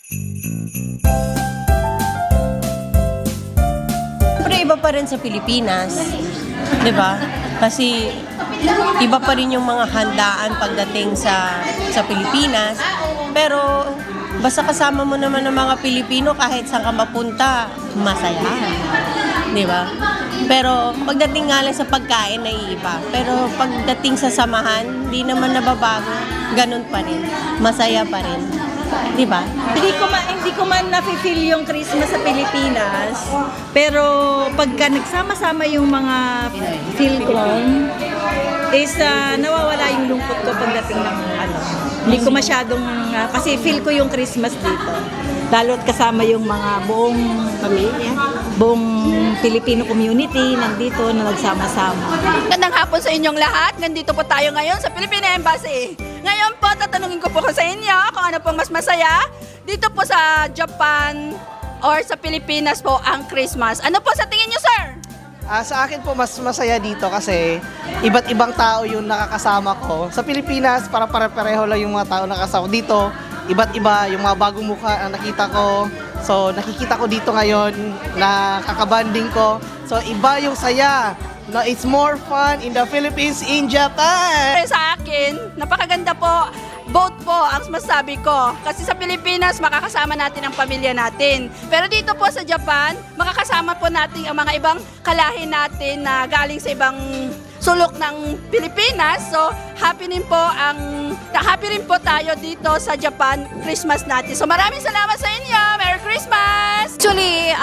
Siyempre iba pa rin sa Pilipinas, 'di ba? Kasi iba pa rin yung mga handaan pagdating sa Pilipinas. Pero basta kasama mo naman ng mga Pilipino kahit saan ka mapunta, masaya. 'Di ba? Pero pagdating nga lang sa pagkain naiiba. Pero pagdating sa samahan, hindi naman nababago. Ganun pa rin. Masaya pa rin. 'Di ba? Hindi ko man nafe-feel yung Christmas sa Pilipinas, pero pagka nagsama-sama yung mga feel ko is nawawala yung lungkot ko pagdating ng hindi ko masyadong kasi feel ko yung Christmas dito. Lalo't kasama yung mga buong pamilya, buong Filipino community nandito na nagsama-sama. Magandang hapon sa inyong lahat. Nandito po tayo ngayon sa Philippine Embassy. Ngayon po, tatanungin ko po sa inyo kung ano pong mas masaya dito po sa Japan or sa Pilipinas po ang Christmas. Ano po sa tingin nyo, sir? Sa akin po, mas masaya dito kasi iba't ibang tao yung nakakasama ko. Sa Pilipinas, para pare-pareho lang yung mga tao nakasama. Dito, iba't iba yung mga bagong mukha ang nakita ko. So, nakikita ko dito ngayon na kakabanding ko. So, iba yung saya. No, it's more fun in the Philippines, in Japan. Sa akin, napakaganda po. Both po ang masasabi ko. Kasi sa Pilipinas, makakasama natin ang pamilya natin. Pero dito po sa Japan, makakasama po natin ang mga ibang kalahi natin na galing sa ibang sulok ng Pilipinas. So, happy rin po tayo dito sa Japan Christmas natin. So, maraming salamat sa inyo. Merry Christmas! Actually,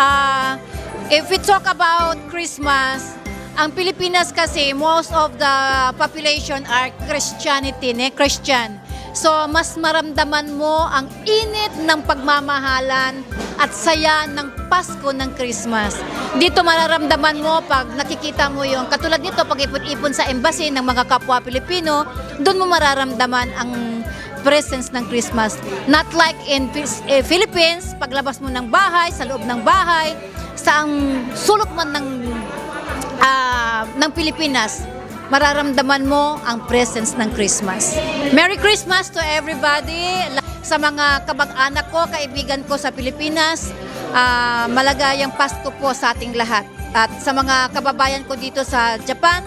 if we talk about Christmas, ang Pilipinas kasi, most of the population are Christian. So, mas maramdaman mo ang init ng pagmamahalan at saya ng Pasko ng Christmas. Dito mararamdaman mo pag nakikita mo yung, katulad nito, pag ipon-ipon sa embassy ng mga kapwa Pilipino, doon mo mararamdaman ang presence ng Christmas. Not like in Philippines, paglabas mo ng bahay, sa loob ng bahay, sa ang sulok man ng Pilipinas, mararamdaman mo ang presence ng Christmas. Merry Christmas to everybody! Sa mga kamag-anak ko, kaibigan ko sa Pilipinas, malagayang Pasko po sa ating lahat. At sa mga kababayan ko dito sa Japan,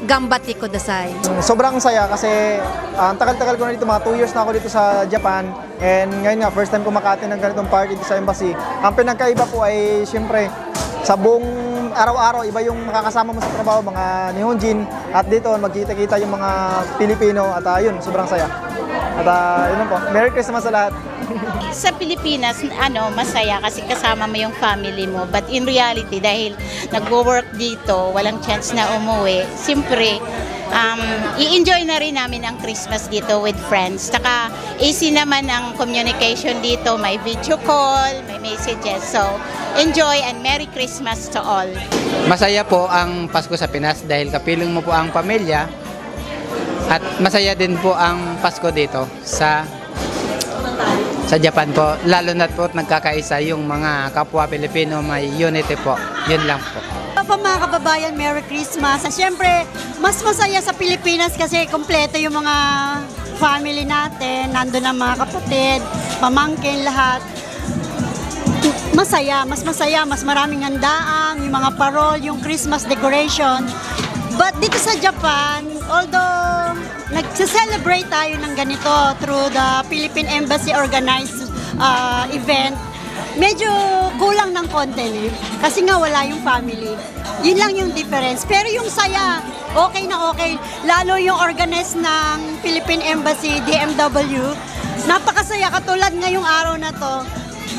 Gambati Kudasai. Sobrang saya kasi ang tagal-tagal ko na dito, mga 2 years na ako dito sa Japan. And ngayon nga, first time ko makaattend ng ganitong party dito sa embassy. Ang pinagkaiba po ay siyempre, sa buong araw-araw, iba yung makakasama mo sa trabaho, mga Nihonjin. At dito, magkita-kita yung mga Pilipino. At yun, sobrang saya. At yun po, Merry Christmas sa lahat. Sa Pilipinas, masaya kasi kasama mo yung family mo. But in reality, dahil nagwo-work dito, walang chance na umuwi, siyempre, i-enjoy na rin namin ang Christmas dito with friends. Saka easy naman ang communication dito, may video call, may messages. So, enjoy and Merry Christmas to all. Masaya po ang Pasko sa Pinas dahil kapiling mo po ang pamilya at masaya din po ang Pasko dito sa Japan po. Lalo na po nagkakaisa yung mga kapwa Pilipino, may unity po. Yun lang po. Mga kababayan, Merry Christmas. At syempre, mas masaya sa Pilipinas kasi kompleto yung mga family natin. Nandun ang mga kapatid, pamangkin, lahat. Mas masaya, mas maraming handaan, yung mga parol, yung Christmas decoration. But dito sa Japan, although nagse-celebrate tayo ng ganito through the Philippine Embassy organized event, medyo kulang ng konti kasi nga wala yung family. Yun lang yung difference. Pero yung saya, okay na okay. Lalo yung organized ng Philippine Embassy, DMW, napakasaya. Katulad ngayong araw na to,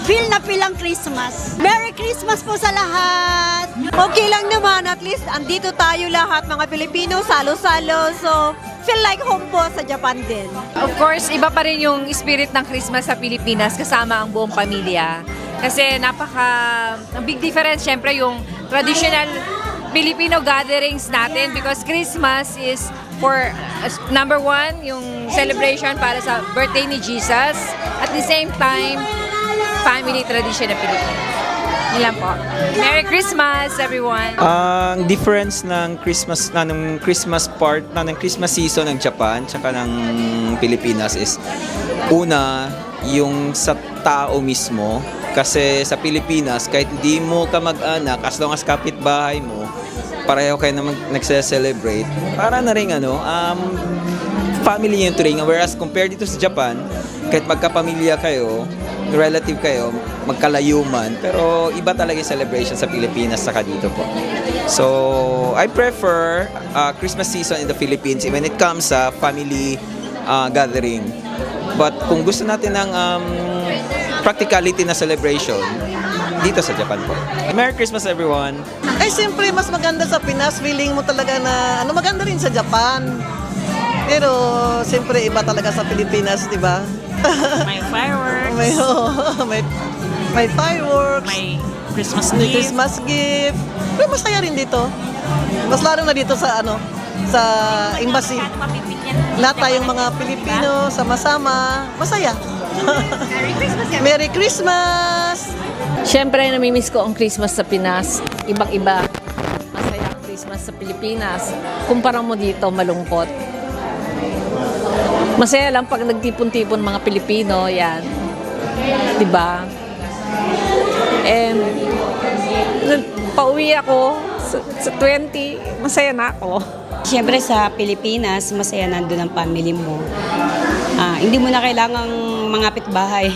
feel na feel ang Christmas. Merry Christmas po sa lahat! Okay lang naman, at least andito tayo lahat, mga Pilipino, salo-salo. So, feel like home po sa Japan din. Of course, iba pa rin yung spirit ng Christmas sa Pilipinas kasama ang buong pamilya. Kasi ang big difference syempre yung traditional Filipino gatherings natin because Christmas is for number one, yung celebration para sa birthday ni Jesus. At the same time, family tradition ng Pilipinas. Yun lang po. Merry Christmas, everyone! Ang difference ng Christmas season ng Japan tsaka ng Pilipinas is una, yung sa tao mismo. Kasi sa Pilipinas, kahit hindi mo kamag-anak, as long as kapitbahay mo, pareho kayo na nagse-celebrate, para na rin family yung turing. Whereas compared dito sa Japan, kahit magkapamilya kayo, relative kayo, magkalayo man, pero iba talaga yung celebration sa Pilipinas saka dito po. So, I prefer Christmas season in the Philippines when it comes sa family gathering. But kung gusto natin ng practicality na celebration, dito sa Japan po. Merry Christmas everyone! Ay, siyempre, mas maganda sa Pinas. Feeling mo talaga na, maganda rin sa Japan. Pero, siyempre, iba talaga sa Pilipinas, di ba? May fireworks, may fireworks, may Christmas may gift. Christmas gift. Pero masaya rin dito. Mas lalo na dito sa sa embassy. Lahat tayong mga Pilipino, sama-sama, masaya. Merry Christmas! Siyempre, namimiss ko ang Christmas sa Pinas. Ibang-iba. Masaya ang Christmas sa Pilipinas. Kumpara mo dito, malungkot. Masaya lang pag nagtipon-tipon mga Pilipino, yan. Diba? And, pauwi ako sa 20, masaya na ako. Siyempre sa Pilipinas, masaya nandun ang family mo. Hindi mo na kailangang mangapit bahay.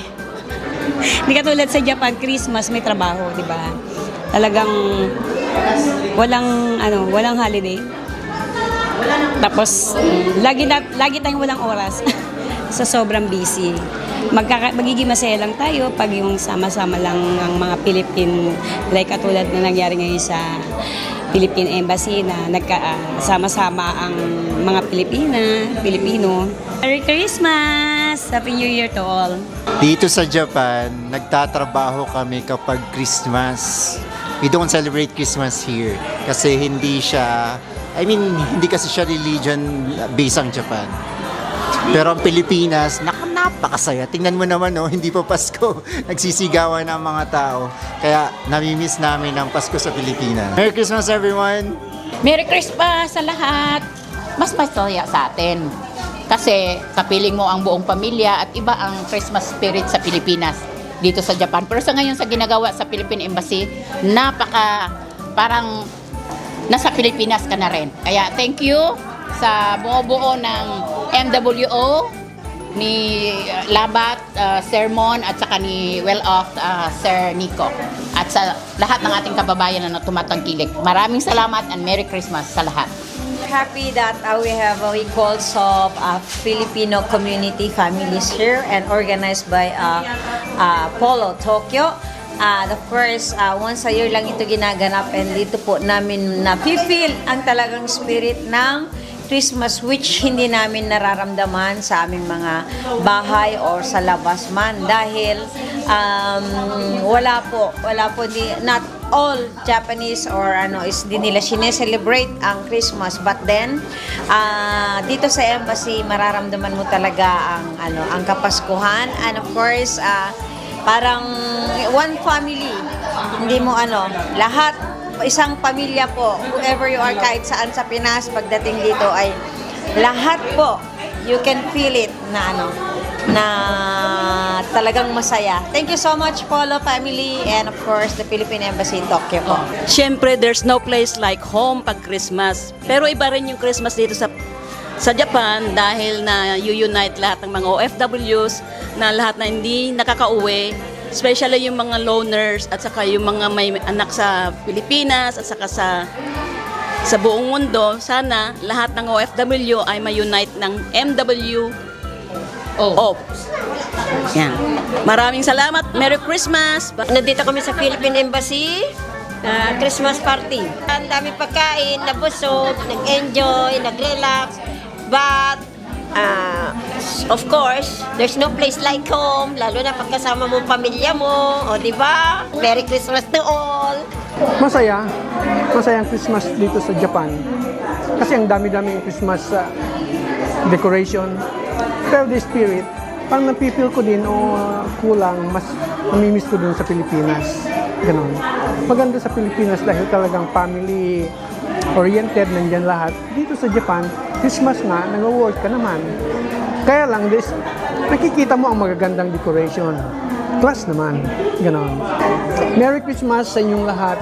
Hindi katulad sa Japan, Christmas, may trabaho, di ba? Talagang walang holiday. Tapos, lagi tayong walang oras sa sobrang busy. Magiging masaya lang tayo pag yung sama-sama lang ang mga Pilipin, like katulad na nangyari ngayon sa Philippine Embassy na sama-sama ang mga Pilipino. Merry Christmas! Happy New Year to all! Dito sa Japan, nagtatrabaho kami kapag Christmas. We don't celebrate Christmas here kasi hindi kasi siya religion based ang Japan. Pero ang Pilipinas, napakasaya. Tingnan mo naman, hindi pa Pasko. Nagsisigawan ang mga tao. Kaya namimiss namin ang Pasko sa Pilipinas. Merry Christmas everyone! Merry Christmas sa lahat! Mas masaya sa atin. Kasi kapiling mo ang buong pamilya at iba ang Christmas spirit sa Pilipinas dito sa Japan. Pero sa ngayon sa ginagawa sa Philippine Embassy, parang nasa Pilipinas ka na rin. Kaya thank you sa buo-buo ng MWO, ni Labat, Sir Mon, at saka ni Well-Off, Sir Nico. At sa lahat ng ating kababayan na tumatangkilik. Maraming salamat and Merry Christmas sa lahat. Happy that we have calls of Filipino community families here and organized by Polo Tokyo. Of course, once a year lang ito ginaganap and dito po namin na-feel ang talagang spirit ng Christmas which hindi namin nararamdaman sa aming mga bahay or sa labas man dahil wala po not all Japanese or di nila sineselebrate ang Christmas, but then dito sa embassy mararamdaman mo talaga ang kapaskuhan, and of course parang one family, hindi mo lahat, isang pamilya po, whoever you are, kahit saan sa Pinas, pagdating dito ay lahat po, you can feel it na talagang masaya. Thank you so much, Polo family, and of course, the Philippine Embassy in Tokyo po. Siyempre, there's no place like home pag Christmas. Pero iba rin yung Christmas dito sa Japan dahil na unite lahat ng mga OFWs na lahat na hindi nakakauwi, especially yung mga loners at saka yung mga may anak sa Pilipinas at saka sa buong mundo. Sana lahat ng OFW ay ma-unite ng MWO. Yan. Maraming salamat. Merry Christmas! Nandito kami sa Philippine Embassy, Christmas party. Ang dami pagkain, nabusog, nag-enjoy, nag-relax. But, of course, there's no place like home, lalo na pagkasama mo pamilya mo, di ba? Merry Christmas to all! Masaya ang Christmas dito sa Japan. Kasi ang dami-daming Christmas decoration. Pero the spirit, parang napipil ko din kulang, mas namimiss ko din sa Pilipinas. Ganon. Maganda sa Pilipinas dahil talagang family-oriented, nandyan lahat. Dito sa Japan, Christmas nga, nag-work ka naman. Kaya lang, nakikita mo ang magagandang decoration. Class naman. Ganon. Merry Christmas sa inyong lahat.